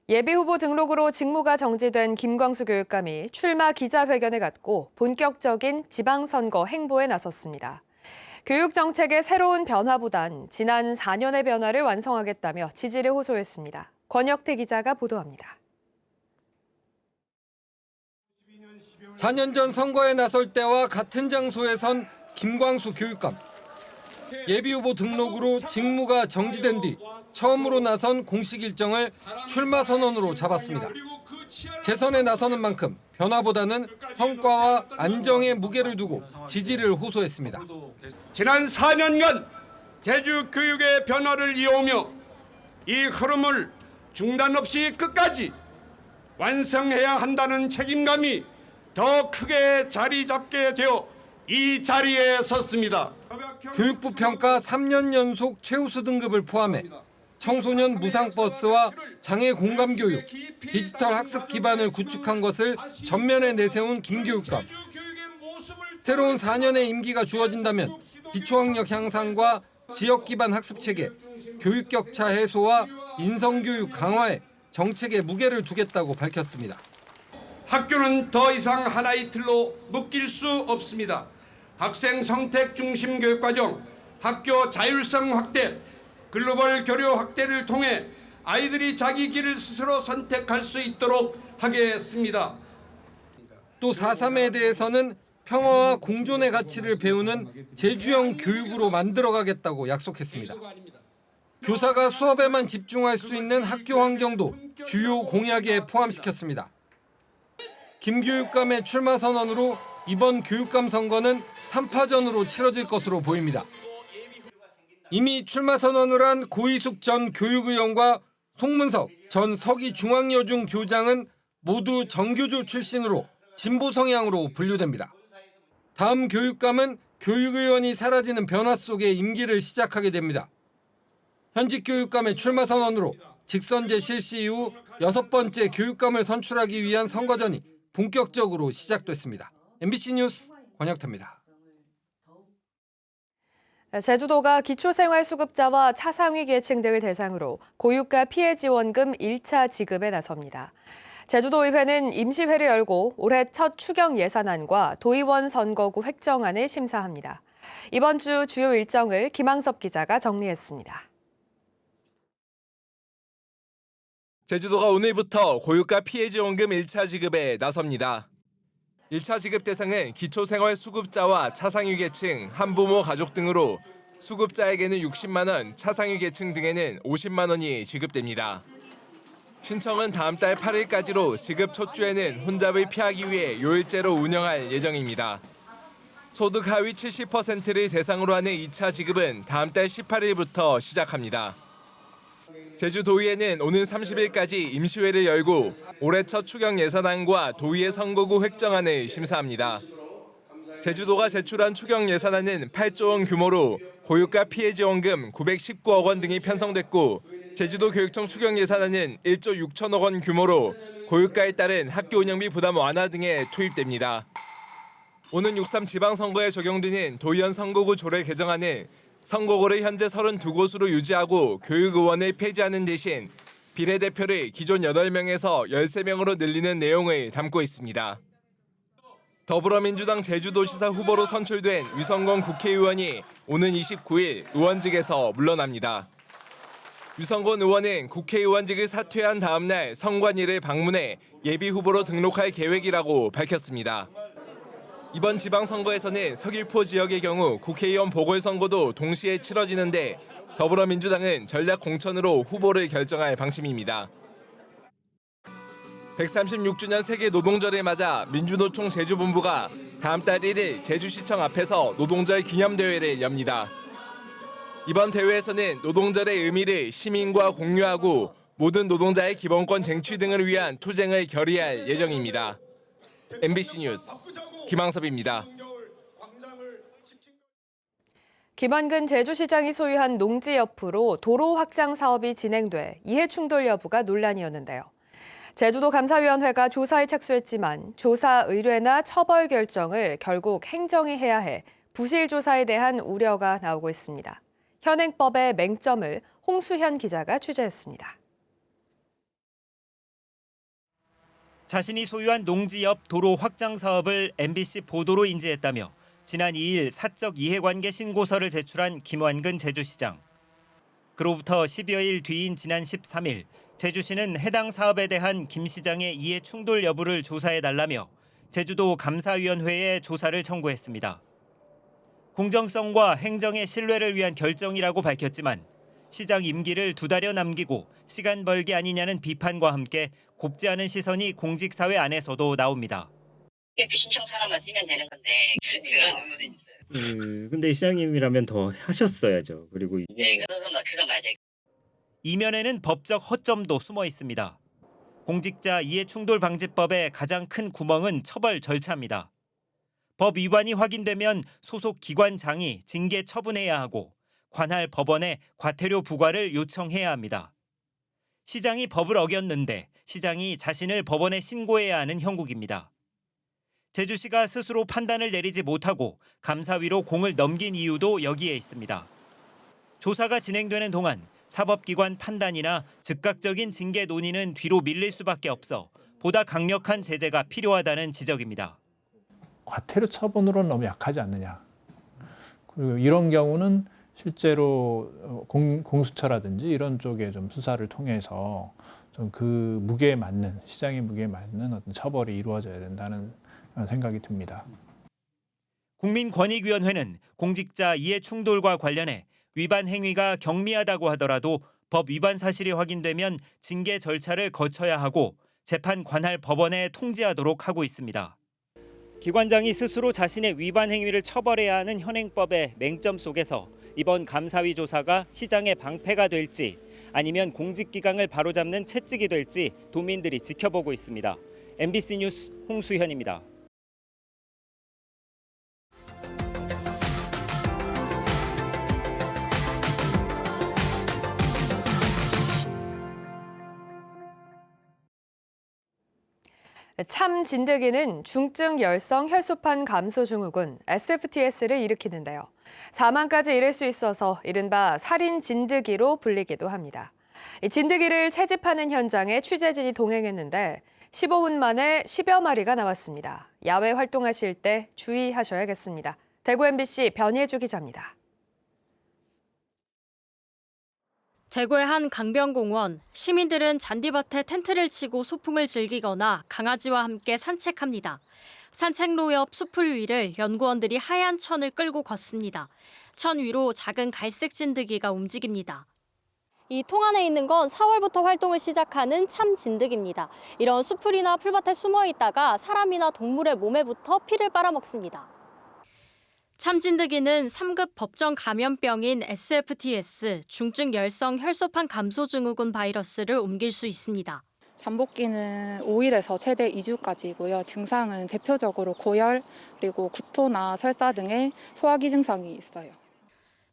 예비후보 등록으로 직무가 정지된 김광수 교육감이 출마 기자회견을 갖고 본격적인 지방선거 행보에 나섰습니다. 교육정책의 새로운 변화보단 지난 4년의 변화를 완성하겠다며 지지를 호소했습니다. 권혁태 기자가 보도합니다. 4년 전 선거에 나설 때와 같은 장소에 선 김광수 교육감. 예비후보 등록으로 직무가 정지된 뒤 처음으로 나선 공식 일정을 출마 선언으로 잡았습니다. 재선에 나서는 만큼 변화보다는 성과와 안정에 무게를 두고 지지를 호소했습니다. 지난 4년간 제주 교육의 변화를 이어오며 이 흐름을 중단 없이 끝까지 완성해야 한다는 책임감이 더 크게 자리 잡게 되어 이 자리에 섰습니다. 교육부 평가 3년 연속 최우수 등급을 포함해 청소년 무상버스와 장애 공감 교육, 디지털 학습 기반을 구축한 것을 전면에 내세운 김 교육감. 새로운 4년의 임기가 주어진다면 기초학력 향상과 지역 기반 학습 체계, 교육 격차 해소와 인성교육 강화에 정책에 무게를 두겠다고 밝혔습니다. 학교는 더 이상 하나의 틀로 묶일 수 없습니다. 학생 선택 중심 교육과정, 학교 자율성 확대, 글로벌 교류 확대를 통해 아이들이 자기 길을 스스로 선택할 수 있도록 하겠습니다. 또 4.3에 대해서는 평화와 공존의 가치를 배우는 제주형 교육으로 만들어가겠다고 약속했습니다. 교사가 수업에만 집중할 수 있는 학교 환경도 주요 공약에 포함시켰습니다. 김 교육감의 출마 선언으로 이번 교육감 선거는 3파전으로 치러질 것으로 보입니다. 이미 출마 선언을 한 고희숙 전 교육의원과 송문석 전 서기중앙여중 교장은 모두 정교조 출신으로 진보 성향으로 분류됩니다. 다음 교육감은 교육의원이 사라지는 변화 속에 임기를 시작하게 됩니다. 현직 교육감의 출마 선언으로 직선제 실시 이후 6번째 교육감을 선출하기 위한 선거전이 본격적으로 시작됐습니다. MBC 뉴스 권혁태입니다. 제주도가 기초생활수급자와 차상위 계층 등을 대상으로 고유가 피해 지원금 1차 지급에 나섭니다. 제주도의회는 임시회를 열고 올해 첫 추경 예산안과 도의원 선거구 획정안을 심사합니다. 이번 주 주요 일정을 김항섭 기자가 정리했습니다. 제주도가 오늘부터 고유가 피해지원금 1차 지급에 나섭니다. 1차 지급 대상은 기초생활수급자와 차상위 계층, 한부모 가족 등으로 수급자에게는 60만 원, 차상위 계층 등에는 50만 원이 지급됩니다. 신청은 다음 달 8일까지로 지급 첫 주에는 혼잡을 피하기 위해 요일제로 운영할 예정입니다. 소득 하위 70%를 대상으로 하는 2차 지급은 다음 달 18일부터 시작합니다. 제주도의회는 오는 30일까지 임시회를 열고 올해 첫 추경 예산안과 도의회 선거구 획정안을 심사합니다. 제주도가 제출한 추경 예산안은 8조 원 규모로 고유가 피해 지원금 919억 원 등이 편성됐고 제주도 교육청 추경 예산안은 1조 6천억 원 규모로 고유가에 따른 학교 운영비 부담 완화 등에 투입됩니다. 오는 6.3 지방선거에 적용되는 도의원 선거구 조례 개정안은 선거구를 현재 32곳으로 유지하고 교육의원을 폐지하는 대신 비례대표를 기존 8명에서 13명으로 늘리는 내용을 담고 있습니다. 더불어민주당 제주도시사 후보로 선출된 유성건 국회의원이 오는 29일 의원직에서 물러납니다. 유성건 의원은 국회의원직을 사퇴한 다음 날 선관위를 방문해 예비후보로 등록할 계획이라고 밝혔습니다. 이번 지방선거에서는 서귀포 지역의 경우 국회의원 보궐선거도 동시에 치러지는데 더불어민주당은 전략 공천으로 후보를 결정할 방침입니다. 136주년 세계노동절을 맞아 민주노총 제주본부가 다음 달 1일 제주시청 앞에서 노동절 기념대회를 엽니다. 이번 대회에서는 노동절의 의미를 시민과 공유하고 모든 노동자의 기본권 쟁취 등을 위한 투쟁을 결의할 예정입니다. MBC 뉴스 김항섭입니다. 김한근 제주시장이 소유한 농지 옆으로 도로 확장 사업이 진행돼 이해충돌 여부가 논란이었는데요. 제주도 감사위원회가 조사에 착수했지만 조사 의뢰나 처벌 결정을 결국 행정이 해야 해 부실 조사에 대한 우려가 나오고 있습니다. 현행법의 맹점을 홍수현 기자가 취재했습니다. 자신이 소유한 농지 옆 도로 확장 사업을 MBC 보도로 인지했다며 지난 2일 사적 이해관계 신고서를 제출한 김완근 제주시장. 그로부터 10여일 뒤인 지난 13일 제주시는 해당 사업에 대한 김 시장의 이해 충돌 여부를 조사해달라며 제주도 감사위원회에 조사를 청구했습니다. 공정성과 행정의 신뢰를 위한 결정이라고 밝혔지만 시장 임기를 2달여 남기고 시간 벌기 아니냐는 비판과 함께 곱지 않은 시선이 공직사회 안에서도 나옵니다. 신청 사람만 쓰면 되는 건데 그런 의문이 있어요. 근데 시장님이라면 더 하셨어야죠. 그리고 네, 그건 맞아요. 이면에는 법적 허점도 숨어 있습니다. 공직자 이해충돌방지법의 가장 큰 구멍은 처벌 절차입니다. 법 위반이 확인되면 소속 기관장이 징계 처분해야 하고 관할 법원에 과태료 부과를 요청해야 합니다. 시장이 법을 어겼는데 시장이 자신을 법원에 신고해야 하는 형국입니다. 제주시가 스스로 판단을 내리지 못하고 감사위로 공을 넘긴 이유도 여기에 있습니다. 조사가 진행되는 동안 사법기관 판단이나 즉각적인 징계 논의는 뒤로 밀릴 수밖에 없어 보다 강력한 제재가 필요하다는 지적입니다. 과태료 처분으로는 너무 약하지 않느냐. 그리고 이런 경우는 실제로 공수처라든지 이런 쪽에 좀 수사를 통해서 좀 그 무게에 맞는 시장의 무게에 맞는 어떤 처벌이 이루어져야 된다는 생각이 듭니다. 국민권익위원회는 공직자 이해충돌과 관련해 위반 행위가 경미하다고 하더라도 법 위반 사실이 확인되면 징계 절차를 거쳐야 하고 재판 관할 법원에 통지하도록 하고 있습니다. 기관장이 스스로 자신의 위반 행위를 처벌해야 하는 현행법의 맹점 속에서 이번 감사위 조사가 시장의 방패가 될지 아니면 공직기강을 바로잡는 채찍이 될지 도민들이 지켜보고 있습니다. MBC 뉴스 홍수현입니다. 참 진드기는 중증 열성 혈소판 감소 증후군 SFTS를 일으키는데요. 사망까지 이를 수 있어서 이른바 살인 진드기로 불리기도 합니다. 이 진드기를 채집하는 현장에 취재진이 동행했는데 15분 만에 10여 마리가 나왔습니다. 야외 활동하실 때 주의하셔야겠습니다. 대구 MBC 변예주 기자입니다. 대구의 한 강변공원, 시민들은 잔디밭에 텐트를 치고 소풍을 즐기거나 강아지와 함께 산책합니다. 산책로 옆 숲풀 위를 연구원들이 하얀 천을 끌고 걷습니다. 천 위로 작은 갈색 진드기가 움직입니다. 이 통 안에 있는 건 4월부터 활동을 시작하는 참 진드기입니다. 이런 숲풀이나 풀밭에 숨어 있다가 사람이나 동물의 몸에 붙어 피를 빨아먹습니다. 참진드기는 3급 법정 감염병인 SFTS, 중증 열성 혈소판 감소 증후군 바이러스를 옮길 수 있습니다. 잠복기는 5일에서 최대 2주까지이고요. 증상은 대표적으로 고열, 그리고 구토나 설사 등의 소화기 증상이 있어요.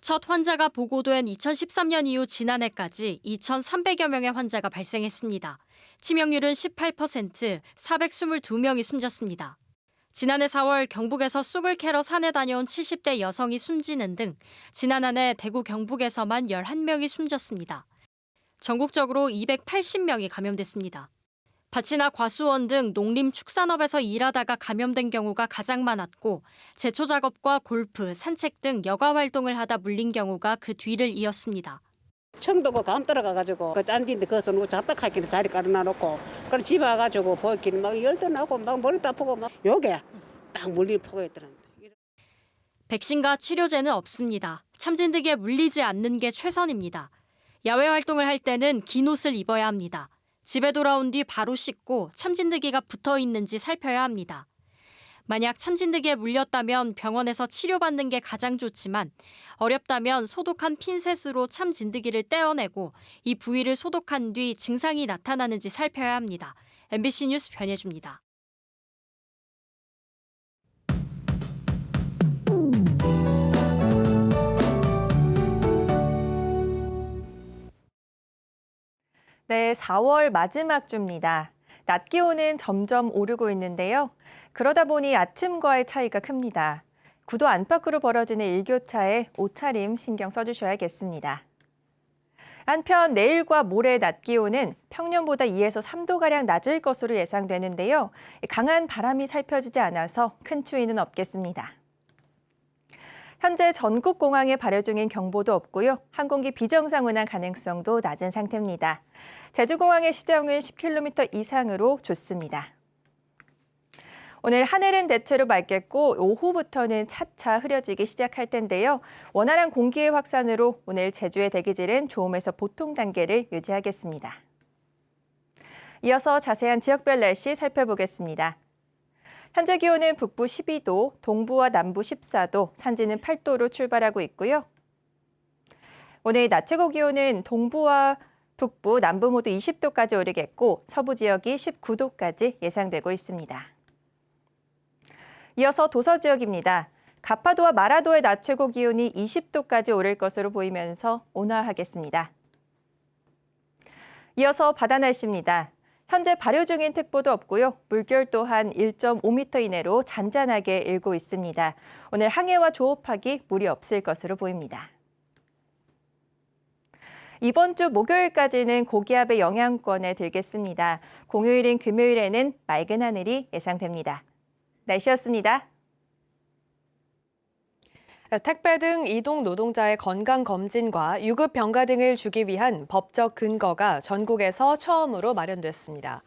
첫 환자가 보고된 2013년 이후 지난해까지 2,300여 명의 환자가 발생했습니다. 치명률은 18%, 422명이 숨졌습니다. 지난해 4월 경북에서 쑥을 캐러 산에 다녀온 70대 여성이 숨지는 등 지난 한 해 대구 경북에서만 11명이 숨졌습니다. 전국적으로 280명이 감염됐습니다. 밭이나 과수원 등 농림축산업에서 일하다가 감염된 경우가 가장 많았고 제초 작업과 골프, 산책 등 여가 활동을 하다 물린 경우가 그 뒤를 이었습니다. 청도고 감 떨어가가지고 그 짠디인데 거기서 누구 잡다하기는 자리 깔아놔놓고 그럼 집에 와가지고 보이기는 막 열도 나고 막 머리도 아프고 막 요게 딱 물린 포가있더란데. 백신과 치료제는 없습니다. 참진드기에 물리지 않는 게 최선입니다. 야외 활동을 할 때는 긴 옷을 입어야 합니다. 집에 돌아온 뒤 바로 씻고 참진드기가 붙어 있는지 살펴야 합니다. 만약 참진드기에 물렸다면 병원에서 치료받는 게 가장 좋지만 어렵다면 소독한 핀셋으로 참진드기를 떼어내고 이 부위를 소독한 뒤 증상이 나타나는지 살펴야 합니다. MBC 뉴스 변예주입니다. 네, 4월 마지막 주입니다. 낮 기온은 점점 오르고 있는데요. 그러다 보니 아침과의 차이가 큽니다. 구도 안팎으로 벌어지는 일교차에 옷차림 신경 써주셔야겠습니다. 한편 내일과 모레 낮 기온은 평년보다 2에서 3도가량 낮을 것으로 예상되는데요. 강한 바람이 살펴지지 않아서 큰 추위는 없겠습니다. 현재 전국 공항에 발효 중인 경보도 없고요. 항공기 비정상 운항 가능성도 낮은 상태입니다. 제주공항의 시정은 10km 이상으로 좋습니다. 오늘 하늘은 대체로 맑겠고 오후부터는 차차 흐려지기 시작할 텐데요. 원활한 공기의 확산으로 오늘 제주의 대기질은 좋음에서 보통 단계를 유지하겠습니다. 이어서 자세한 지역별 날씨 살펴보겠습니다. 현재 기온은 북부 12도, 동부와 남부 14도, 산지는 8도로 출발하고 있고요. 오늘 낮 최고 기온은 동부와 북부, 남부 모두 20도까지 오르겠고 서부 지역이 19도까지 예상되고 있습니다. 이어서 도서 지역입니다. 가파도와 마라도의 낮 최고 기온이 20도까지 오를 것으로 보이면서 온화하겠습니다. 이어서 바다 날씨입니다. 현재 발효 중인 특보도 없고요. 물결 또한 1.5m 이내로 잔잔하게 일고 있습니다. 오늘 항해와 조업하기 무리 없을 것으로 보입니다. 이번 주 목요일까지는 고기압의 영향권에 들겠습니다. 공휴일인 금요일에는 맑은 하늘이 예상됩니다. 날씨였습니다. 택배 등 이동 노동자의 건강검진과 유급 병가 등을 주기 위한 법적 근거가 전국에서 처음으로 마련됐습니다.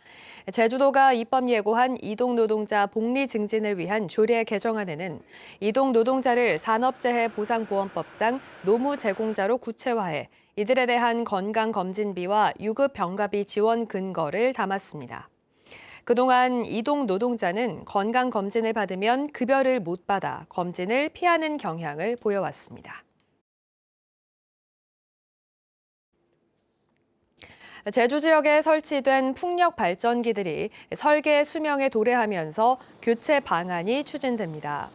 제주도가 입법 예고한 이동 노동자 복리 증진을 위한 조례 개정안에는 이동 노동자를 산업재해보상보험법상 노무 제공자로 구체화해 이들에 대한 건강검진비와 유급 병가비 지원 근거를 담았습니다. 그동안 이동 노동자는 건강검진을 받으면 급여를 못 받아 검진을 피하는 경향을 보여왔습니다. 제주 지역에 설치된 풍력 발전기들이 설계 수명에 도래하면서 교체 방안이 추진됩니다.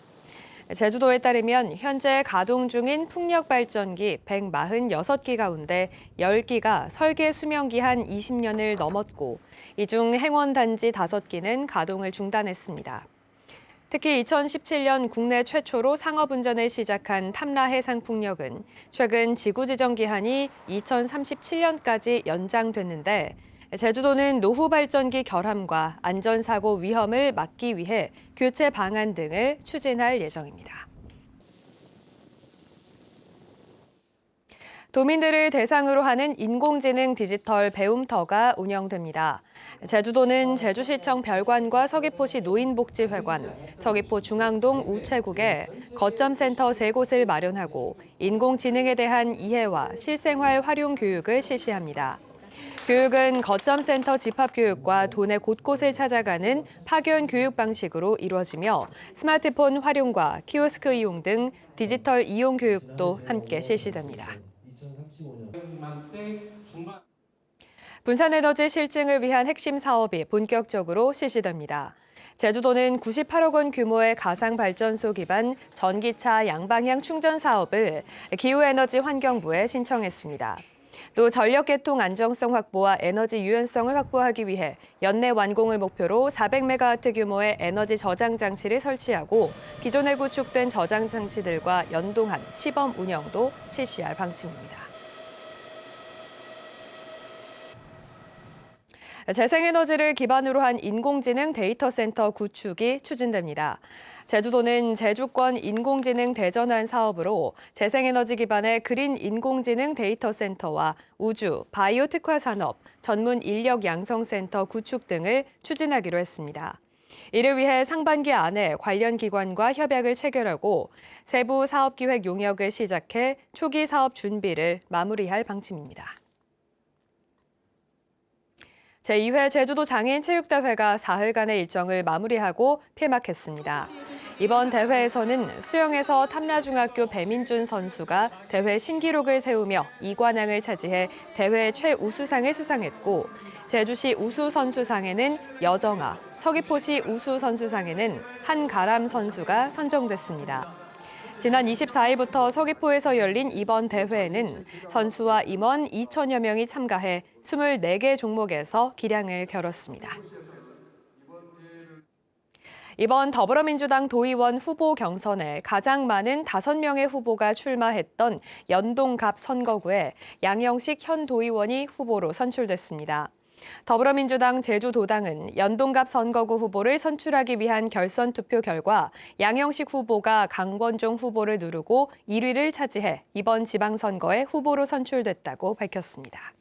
제주도에 따르면 현재 가동 중인 풍력 발전기 146기 가운데 10기가 설계 수명 기한 20년을 넘었고 이 중 행원단지 5기는 가동을 중단했습니다. 특히 2017년 국내 최초로 상업운전을 시작한 탐라해상풍력은 최근 지구지정 기한이 2037년까지 연장됐는데 제주도는 노후 발전기 결함과 안전사고 위험을 막기 위해 교체 방안 등을 추진할 예정입니다. 도민들을 대상으로 하는 인공지능 디지털 배움터가 운영됩니다. 제주도는 제주시청 별관과 서귀포시 노인복지회관, 서귀포 중앙동 우체국에 거점센터 3곳을 마련하고 인공지능에 대한 이해와 실생활 활용 교육을 실시합니다. 교육은 거점센터 집합교육과 도내 곳곳을 찾아가는 파견 교육 방식으로 이루어지며 스마트폰 활용과 키오스크 이용 등 디지털 이용 교육도 함께 실시됩니다. 분산에너지 실증을 위한 핵심 사업이 본격적으로 실시됩니다. 제주도는 98억 원 규모의 가상발전소 기반 전기차 양방향 충전 사업을 기후에너지 환경부에 신청했습니다. 또 전력계통 안정성 확보와 에너지 유연성을 확보하기 위해 연내 완공을 목표로 400메가와트 규모의 에너지 저장 장치를 설치하고 기존에 구축된 저장 장치들과 연동한 시범 운영도 실시할 방침입니다. 재생에너지를 기반으로 한 인공지능 데이터 센터 구축이 추진됩니다. 제주도는 제주권 인공지능 대전환 사업으로 재생에너지 기반의 그린 인공지능 데이터 센터와 우주, 바이오 특화 산업, 전문 인력 양성센터 구축 등을 추진하기로 했습니다. 이를 위해 상반기 안에 관련 기관과 협약을 체결하고 세부 사업기획 용역을 시작해 초기 사업 준비를 마무리할 방침입니다. 제2회 제주도 장애인 체육대회가 사흘간의 일정을 마무리하고 폐막했습니다. 이번 대회에서는 수영에서 탐라중학교 배민준 선수가 대회 신기록을 세우며 2관왕을 차지해 대회 최우수상을 수상했고 제주시 우수선수상에는 여정아, 서귀포시 우수선수상에는 한가람 선수가 선정됐습니다. 지난 24일부터 서귀포에서 열린 이번 대회에는 선수와 임원 2천여 명이 참가해 24개 종목에서 기량을 겨뤘습니다. 이번 더불어민주당 도의원 후보 경선에 가장 많은 5명의 후보가 출마했던 연동갑 선거구에 양영식 현 도의원이 후보로 선출됐습니다. 더불어민주당 제주도당은 연동갑 선거구 후보를 선출하기 위한 결선 투표 결과 양영식 후보가 강권종 후보를 누르고 1위를 차지해 이번 지방선거에 후보로 선출됐다고 밝혔습니다.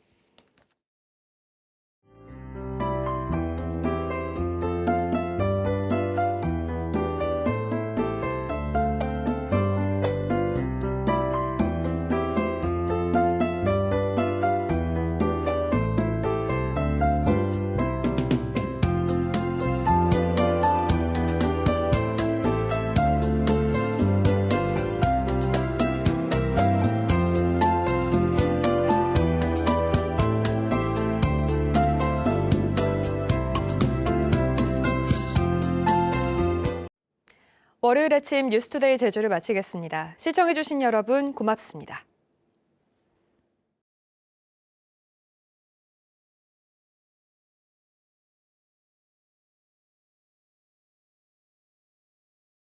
월요일 아침 뉴스투데이 제주를 마치겠습니다. 시청해주신 여러분 고맙습니다.